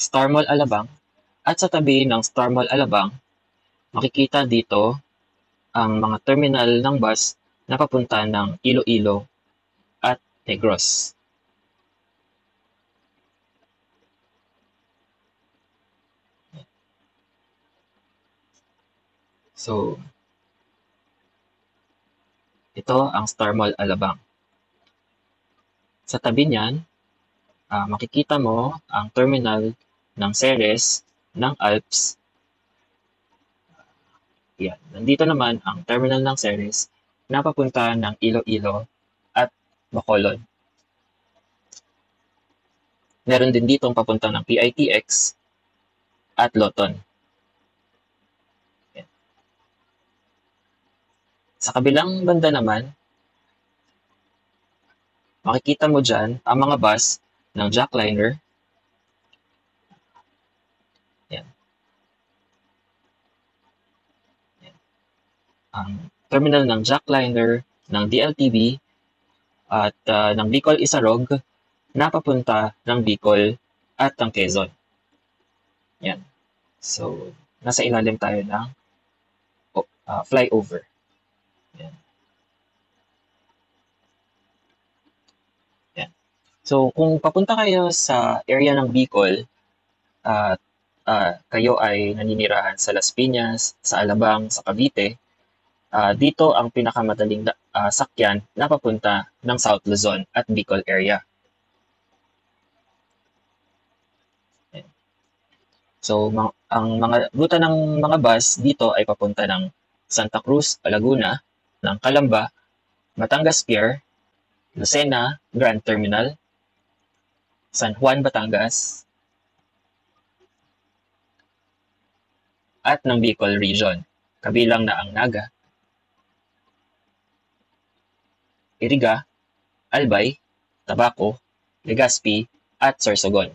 Star Mall Alabang at sa tabi ng Star Mall Alabang, makikita dito ang mga terminal ng bus na papunta ng Iloilo at Negros. So, ito ang Star Mall Alabang. Sa tabi niyan, makikita mo ang terminal ng Ceres, ng Alps. Yan. Nandito naman ang terminal ng Ceres na papunta ng Iloilo at Bacolod. Meron din ditong papunta ng PITX at Loton. Yan. Sa kabilang banda naman, makikita mo dyan ang mga bus ng Jackliner. Yan. Yan. Ang terminal ng Jackliner, ng DLTV, at ng Bicol Isarog na papunta ng Bicol at ng Quezon. Yan. So, nasa ilalim tayo ng flyover. Yan. Yan. So, kung papunta kayo sa area ng Bicol at kayo ay naninirahan sa Las Piñas, sa Alabang, sa Cavite, dito ang pinakamadaling sakyan na papunta ng South Luzon at Bicol area. So, ang mga ruta ng mga bus dito ay papunta ng Santa Cruz, Laguna, ng Calamba, Batangas Pier, Lucena, Grand Terminal, San Juan, Batangas, at ng Bicol Region, kabilang na ang Naga, Iriga, Albay, Tabaco, Legazpi, at Sorsogon.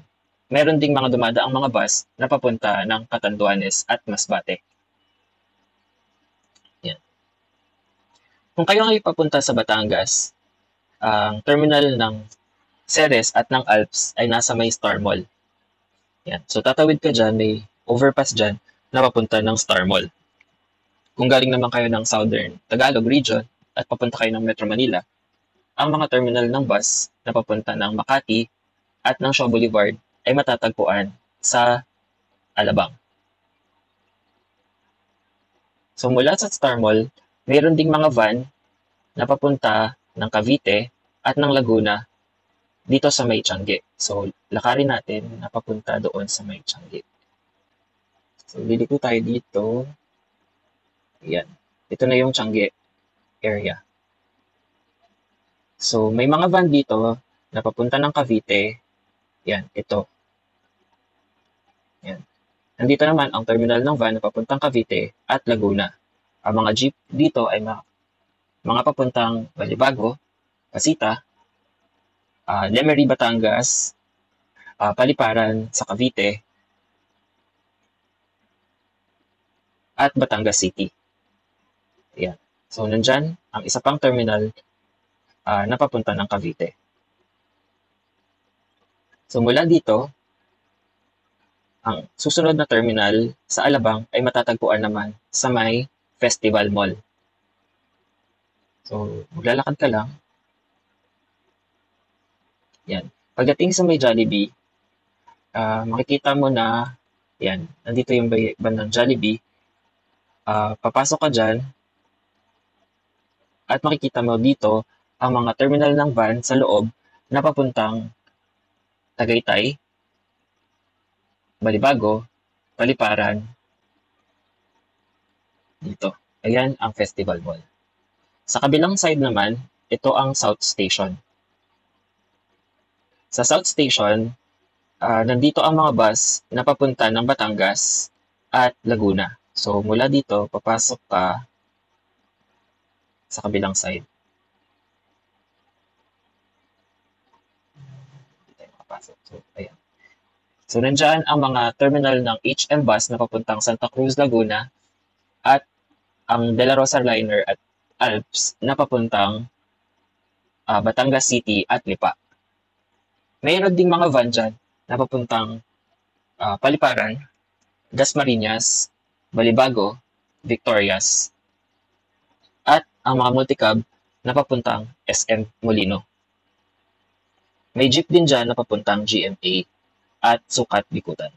Meron ding mga dumadaang mga bus na papunta ng Catanduanes at Masbate. Yan. Kung kayo ay papunta sa Batangas, ang terminal ng Ceres at ng Alps ay nasa may Star Mall. Yan. So tatawid ka dyan, may overpass dyan na papunta ng Star Mall. Kung galing naman kayo ng Southern Tagalog Region at papunta kayo ng Metro Manila, ang mga terminal ng bus na papunta ng Makati at ng Shaw Boulevard ay matatagpuan sa Alabang. So mula sa Star Mall, mayroon ding mga van na papunta ng Cavite at ng Laguna dito sa may Tiangge. So lakarin natin na papunta doon sa may Tiangge. So liliko tayo dito. Ayan. Ito na yung Tiangge area. So may mga van dito na papunta ng Cavite. Yan, ito. Yan. Nandito naman ang terminal ng van na papuntang Cavite at Laguna. Ang mga jeep dito ay mga papuntang Balibago, Pasita, Lemery, Batangas, Paliparan sa Cavite, at Batangas City. Yan. So nandyan ang isa pang terminal na papunta ng Cavite. So mula dito, ang susunod na terminal sa Alabang ay matatagpuan naman sa may Festival Mall. So maglalakad ka lang. Yan. Pagdating sa may Jollibee, makikita mo na, yan, nandito yung bandang Jollibee. Papasok ka dyan at makikita mo dito ang mga terminal ng van sa loob na papuntang Tagaytay, Balibago, Paliparan, dito. Ayan ang Festival Mall. Sa kabilang side naman, ito ang South Station. Sa South Station, nandito ang mga bus na papunta ng Batangas at Laguna. So mula dito, papasok ka sa kabilang side. Hindi tayo makapasok. So, ayan. So, nandyan ang mga terminal ng HM Bus na papuntang Santa Cruz, Laguna at ang De La Rosa Liner at Alps na papuntang Batangas City at Lipa. Mayroon ding mga van dyan na papuntang Paliparan, Dasmariñas, Balibago, Victorias, at ang mga multicab na papuntang SM Molino. May jeep din dyan na papuntang GMA at Sukat Bikutan.